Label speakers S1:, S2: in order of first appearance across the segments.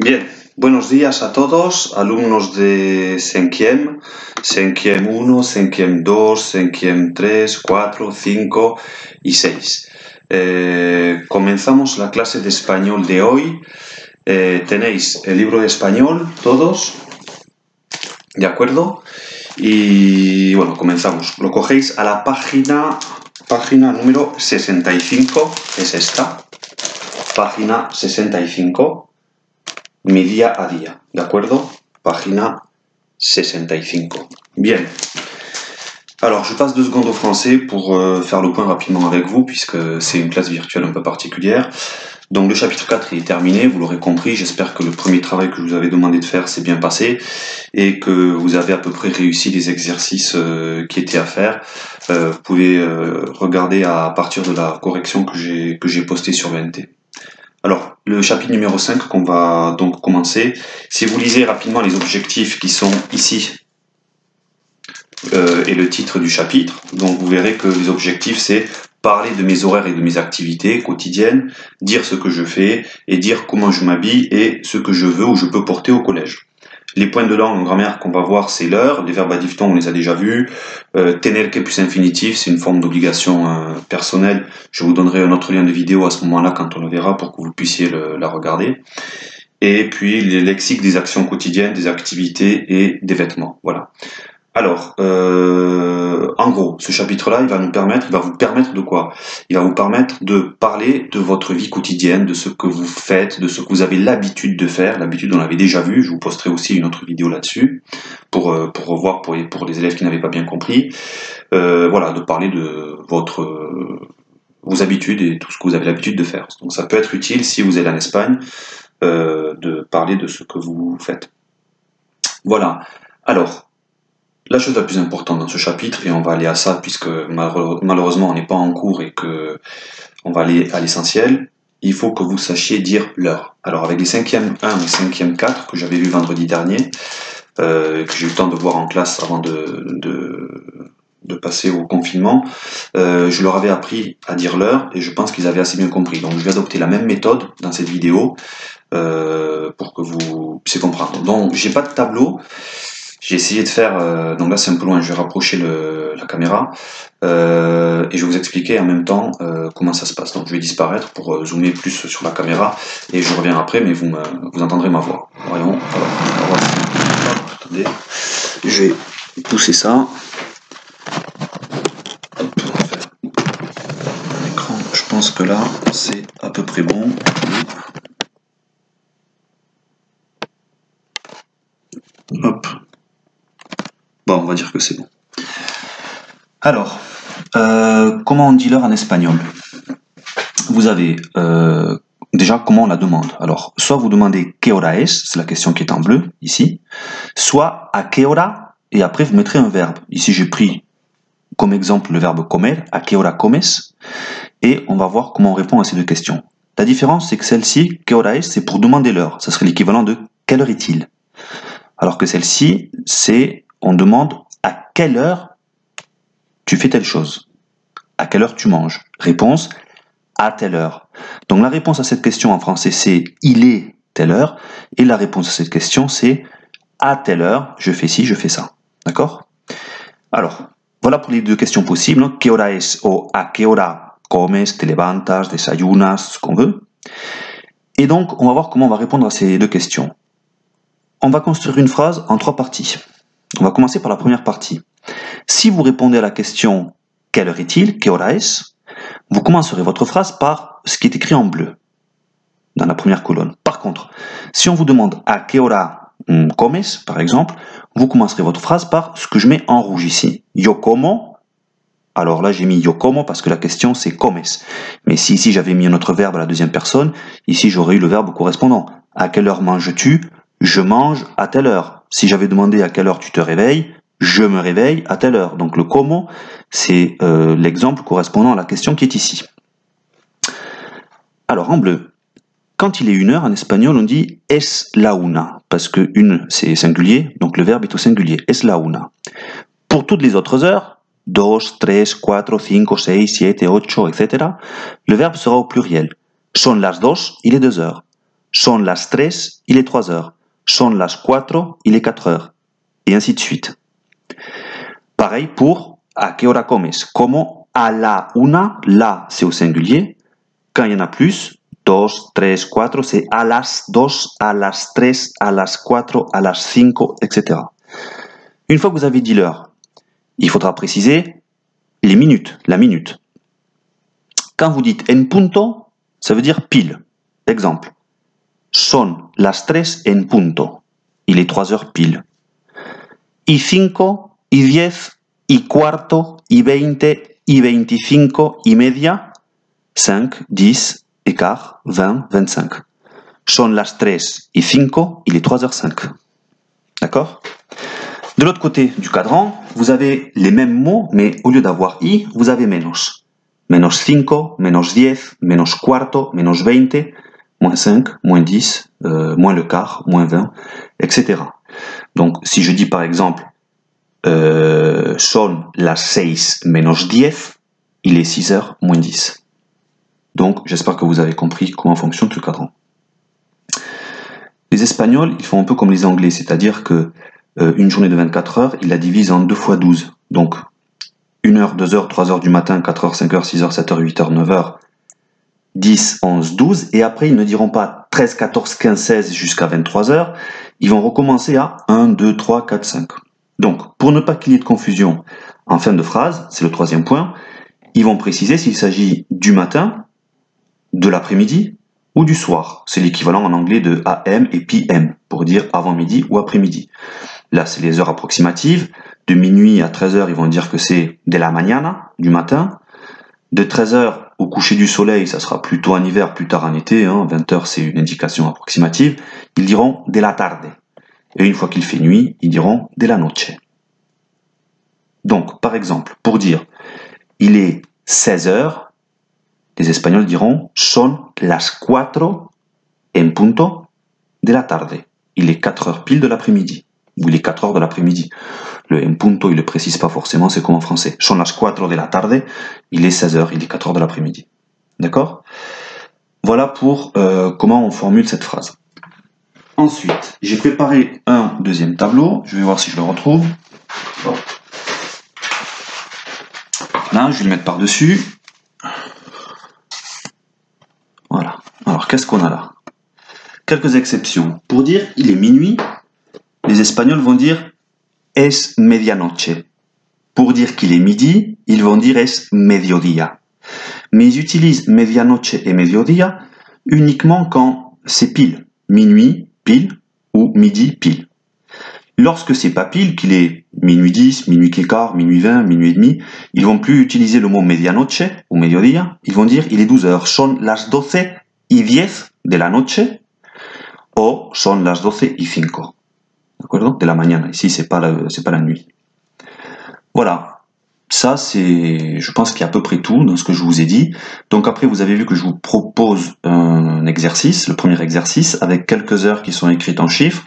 S1: Bien, buenos días a todos, alumnos de 5e, 5e 1, 5e 2, 5e 3, 4, 5 y 6. Comenzamos la clase de español de hoy. Tenéis el libro de español, todos, ¿de acuerdo? Y bueno, comenzamos. Lo cogéis a la página número 65, es esta, página 65. Mi día a día, ¿de acuerdo? Página 65. Bien. Alors, je passe 2 secondes au français pour faire le point rapidement avec vous, puisque c'est une classe virtuelle un peu particulière. Donc, le chapitre 4 est terminé, vous l'aurez compris. J'espère que le premier travail que je vous avais demandé de faire s'est bien passé et que vous avez à peu près réussi les exercices qui étaient à faire. Vous pouvez regarder à partir de la correction que j'ai postée sur le NT. Alors, le chapitre numéro 5 qu'on va donc commencer, si vous lisez rapidement les objectifs qui sont ici et le titre du chapitre, donc vous verrez que les objectifs c'est parler de mes horaires et de mes activités quotidiennes, dire ce que je fais et dire comment je m'habille et ce que je veux ou je peux porter au collège. Les points de langue en grammaire qu'on va voir, c'est l'heure. Les verbes à diphtongue, on les a déjà vus. Tener que plus infinitif, c'est une forme d'obligation personnelle. Je vous donnerai un autre lien de vidéo à ce moment-là quand on le verra pour que vous puissiez la regarder. Et puis les lexiques des actions quotidiennes, des activités et des vêtements. Voilà. Alors, en gros, ce chapitre-là, il va vous permettre de quoi? Il va vous permettre de parler de votre vie quotidienne, de ce que vous faites, de ce que vous avez l'habitude de faire. L'habitude, on l'avait déjà vu, je vous posterai aussi une autre vidéo là-dessus, pour revoir pour les élèves qui n'avaient pas bien compris. Voilà, de parler de vos habitudes et tout ce que vous avez l'habitude de faire. Donc ça peut être utile, si vous êtes en Espagne, de parler de ce que vous faites. Voilà. Alors, la chose la plus importante dans ce chapitre, et on va aller à ça puisque malheureusement on n'est pas en cours et que on va aller à l'essentiel, il faut que vous sachiez dire l'heure. Alors avec les 5e 1 et 5e 4 que j'avais vu vendredi dernier, que j'ai eu le temps de voir en classe avant de passer au confinement, je leur avais appris à dire l'heure et je pense qu'ils avaient assez bien compris. Donc je vais adopter la même méthode dans cette vidéo pour que vous puissiez comprendre. Donc j'ai pas de tableau. J'ai essayé de faire, donc là c'est un peu loin, je vais rapprocher la caméra et je vais vous expliquer en même temps comment ça se passe. Donc je vais disparaître pour zoomer plus sur la caméra et je reviens après, mais vous entendrez ma voix. Voyons, alors, attendez, je vais pousser ça. Hop, on va faire un écran, je pense que là c'est à peu près bon. Hop. Bon, on va dire que c'est bon. Alors, comment on dit l'heure en espagnol? Vous avez déjà comment on la demande. Alors, soit vous demandez ¿qué hora es? C'est la question qui est en bleu, ici. Soit ¿a qué hora? Et après, vous mettrez un verbe. Ici, j'ai pris comme exemple le verbe comer. ¿A qué hora comes? Et on va voir comment on répond à ces deux questions. La différence, c'est que celle-ci, ¿qué hora es? C'est pour demander l'heure. Ça serait l'équivalent de quelle heure est-il? Alors que celle-ci, c'est on demande à quelle heure tu fais telle chose, à quelle heure tu manges. Réponse, à telle heure. Donc la réponse à cette question en français c'est il est telle heure, et la réponse à cette question c'est à telle heure, je fais ci, je fais ça. D'accord? Alors, voilà pour les deux questions possibles. ¿Qué hora es? O ¿a qué hora comes, te levantas, desayunas, ce qu'on veut. Et donc, on va voir comment on va répondre à ces deux questions. On va construire une phrase en 3 parties. On va commencer par la première partie. Si vous répondez à la question « Quelle heure est-il » ¿Qué hora es? Vous commencerez votre phrase par ce qui est écrit en bleu, dans la première colonne. Par contre, si on vous demande « ¿A qué hora comes » par exemple, vous commencerez votre phrase par ce que je mets en rouge ici. Yo como. Alors là, j'ai mis yo como parce que la question c'est comes. Mais si ici j'avais mis un autre verbe à la deuxième personne, ici j'aurais eu le verbe correspondant. À quelle heure manges-tu? Je mange à telle heure. Si j'avais demandé à quelle heure tu te réveilles, je me réveille à telle heure. Donc le como, c'est l'exemple correspondant à la question qui est ici. Alors en bleu, quand il est 1 heure en espagnol, on dit es la una, parce que une c'est singulier, donc le verbe est au singulier, es la una. Pour toutes les autres heures, 2, 3, 4, 5, 6, 7, 8, etc., le verbe sera au pluriel. Son las dos, il est 2 heures.
S2: Son las 3, il est 3 heures. Son las 4, il est 4 heures. Et ainsi de suite. Pareil pour a qué hora comes. Como a la una, la c'est au singulier. Quand il y en a plus, 2, 3, 4, c'est a las 2, a las 3, a las 4, a las 5, etc. Une fois que vous avez dit l'heure, il faudra préciser les minutes, la minute. Quand vous dites en punto, ça veut dire pile. Exemple. Son las 3 en punto. Il est 3 heures pile. Y 5, y 10, y cuarto, y 20, y 25, y media. 5, 10, et quart, 20, 25. Son las 3 y 5, il est 3h05. D'accord? De l'autre côté du cadran, vous avez les mêmes mots, mais au lieu d'avoir i, vous avez menos. Menos 5, menos 10, menos cuarto, menos 20, moins 5, moins 10, moins le quart, moins 20, etc. Donc, si je dis par exemple, son las 6 menos 10, il est 6 heures moins 10. Donc, j'espère que vous avez compris comment fonctionne ce cadran. Les Espagnols, ils font un peu comme les Anglais, c'est-à-dire que une journée de 24 heures, ils la divisent en 2 fois 12. Donc, 1 heure, 2 heures, 3 heures du matin, 4 heures, 5 heures, 6 heures, 7 heures, 8 heures, 9 heures, 10, 11, 12, et après, ils ne diront pas 13, 14, 15, 16 jusqu'à 23 heures, ils vont recommencer à 1, 2, 3, 4, 5. Donc, pour ne pas qu'il y ait de confusion en fin de phrase, c'est le troisième point, ils vont préciser s'il s'agit du matin, de l'après-midi ou du soir. C'est l'équivalent en anglais de AM et PM, pour dire avant-midi ou après-midi. Là, c'est les heures approximatives. De minuit à 13h, ils vont dire que c'est de la mañana, du matin. De 13h au coucher du soleil, ça sera plutôt en hiver, plus tard en été. 20h, c'est une indication approximative. Ils diront de la tarde. Et une fois qu'il fait nuit, ils diront de la noche. Donc, par exemple, pour dire il est 16h, les Espagnols diront son las 4 en punto de la tarde. Il est 4 heures pile de l'après-midi. Ou il est 4 heures de l'après-midi. Le en punto, il ne le précise pas forcément, c'est comme en français. Son las 4 de la tarde, il est 16 heures, il est 4 heures de l'après-midi. D'accord? Voilà pour comment on formule cette phrase. Ensuite, j'ai préparé un deuxième tableau. Je vais voir si je le retrouve. Là, je vais le mettre par-dessus. Voilà. Alors, qu'est-ce qu'on a là? Quelques exceptions. Pour dire il est minuit, les Espagnols vont dire es medianoche. Pour dire qu'il est midi, ils vont dire es mediodía. Mais ils utilisent medianoche et mediodía uniquement quand c'est pile. Minuit, pile, ou midi, pile. Lorsque c'est pas pile, qu'il est minuit 10, minuit quart, minuit 20, minuit et demi, ils vont plus utiliser le mot medianoche ou mediodía, ils vont dire il est 12 heures. Son las 12 y 10 de la noche o son las 12 y 5. D'accord? De la mañana. Ici, c'est pas la nuit. Voilà. Ça, c'est, je pense qu'il y a à peu près tout dans ce que je vous ai dit. Donc après, vous avez vu que je vous propose un exercice, le premier exercice, avec quelques heures qui sont écrites en chiffres,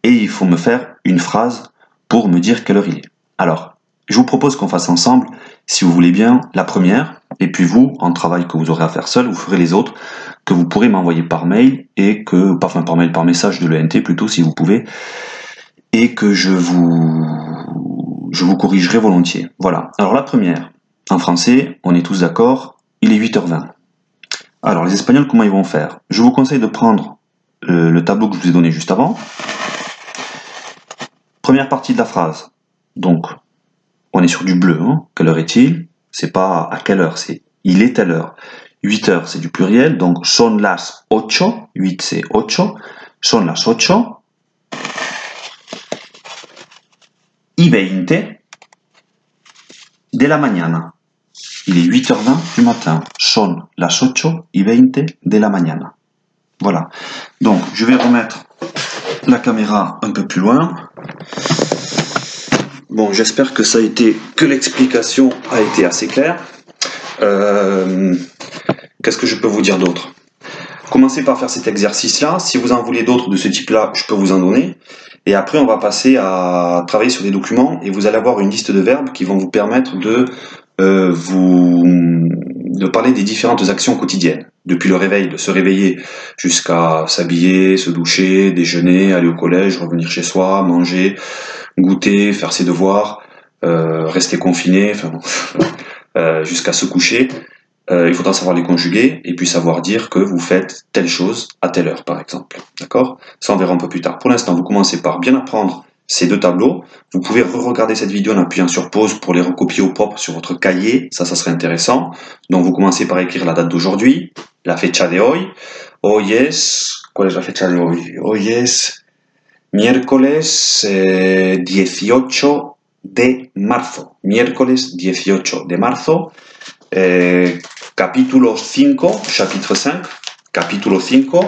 S2: et il faut me faire une phrase pour me dire quelle heure il est. Alors, je vous propose qu'on fasse ensemble, si vous voulez bien, la première, et puis vous, en travail que vous aurez à faire seul, vous ferez les autres, que vous pourrez m'envoyer par mail, et que, enfin par mail, par message de l'ENT plutôt, si vous pouvez, et que je vous corrigerai volontiers. Voilà. Alors la première, en français, on est tous d'accord, il est 8h20. Alors les Espagnols, comment ils vont faire? Je vous conseille de prendre le tableau que je vous ai donné juste avant. Première partie de la phrase. Donc, on est sur du bleu. Quelle heure est-il? C'est pas à quelle heure, c'est il est telle heure. 8 heures, c'est du pluriel, donc son las 8, 8 c'est 8, son las 8, y 20 de la mañana. Il est 8h20 du matin. Son las 8 y 20 de la mañana. Voilà. Donc, je vais remettre la caméra un peu plus loin. Bon, j'espère que l'explication a été assez claire. Qu'est-ce que je peux vous dire d'autre? Commencez par faire cet exercice-là. Si vous en voulez d'autres de ce type-là, je peux vous en donner. Et après, on va passer à travailler sur des documents et vous allez avoir une liste de verbes qui vont vous permettre de parler des différentes actions quotidiennes.
S1: depuis le réveil, de se réveiller jusqu'à s'habiller, se doucher, déjeuner, aller au collège, revenir chez soi, manger, goûter, faire ses devoirs, rester confiné, enfin bon, jusqu'à se coucher. Il faudra savoir les conjuguer et puis savoir dire que vous faites telle chose à telle heure, par exemple. D'accord? Ça, on verra un peu plus tard. Pour l'instant, vous commencez par bien apprendre ces deux tableaux. Vous pouvez re-regarder cette vidéo en appuyant sur pause pour les recopier au propre sur votre cahier. Ça serait intéressant. Donc, vous commencez par écrire la date d'aujourd'hui, la fecha de hoy. Hoy es... ¿Cuál es la fecha de hoy? Hoy es miércoles 18 de marzo. Miércoles 18 de marzo. Capítulo 5, chapitre 5, capítulo 5,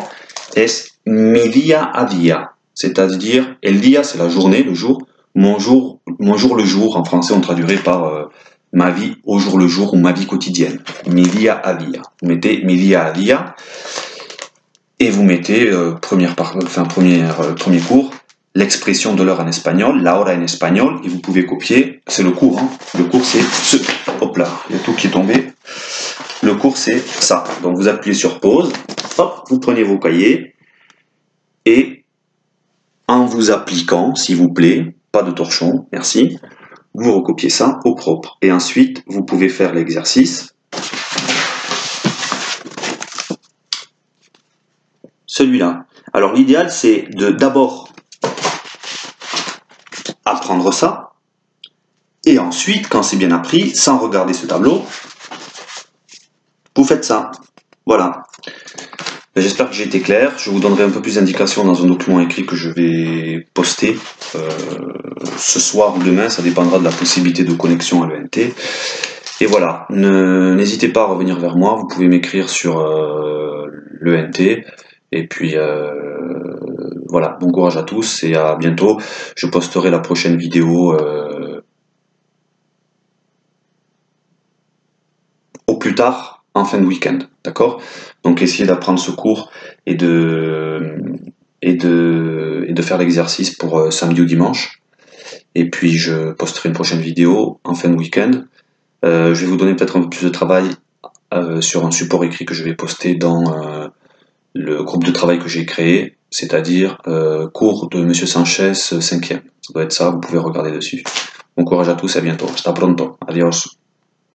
S1: es mi día a día. C'est-à-dire, el día, c'est la journée, le jour. Mon jour, le jour. En français, on traduirait par ma vie au jour le jour ou ma vie quotidienne. Mi día a día. Vous mettez mi día a día et vous mettez premier cours, l'expression de l'heure en espagnol, la hora en espagnol, et vous pouvez copier, c'est le cours, hein. Le cours c'est ce, hop là, il y a tout qui est tombé, le cours c'est ça, donc vous appuyez sur pause, hop, vous prenez vos cahiers, et en vous appliquant, s'il vous plaît, pas de torchon, merci, vous recopiez ça au propre, et ensuite vous pouvez faire l'exercice, celui-là. Alors l'idéal c'est de d'abord apprendre ça, et ensuite, quand c'est bien appris, sans regarder ce tableau, vous faites ça. Voilà. J'espère que j'ai été clair. Je vous donnerai un peu plus d'indications dans un document écrit que je vais poster ce soir ou demain, ça dépendra de la possibilité de connexion à l'ENT. Et voilà, n'hésitez pas à revenir vers moi, vous pouvez m'écrire sur l'ENT, et puis voilà, bon courage à tous et à bientôt. Je posterai la prochaine vidéo au plus tard en fin de week-end, d'accord? Donc essayez d'apprendre ce cours et de faire l'exercice pour samedi ou dimanche. Et puis je posterai une prochaine vidéo en fin de week-end. Je vais vous donner peut-être un peu plus de travail sur un support écrit que je vais poster dans le groupe de travail que j'ai créé, c'est-à-dire cours de Monsieur Sanchez 5e. Ça doit être ça, vous pouvez regarder dessus. Bon courage à tous et à bientôt. Hasta pronto. Adios.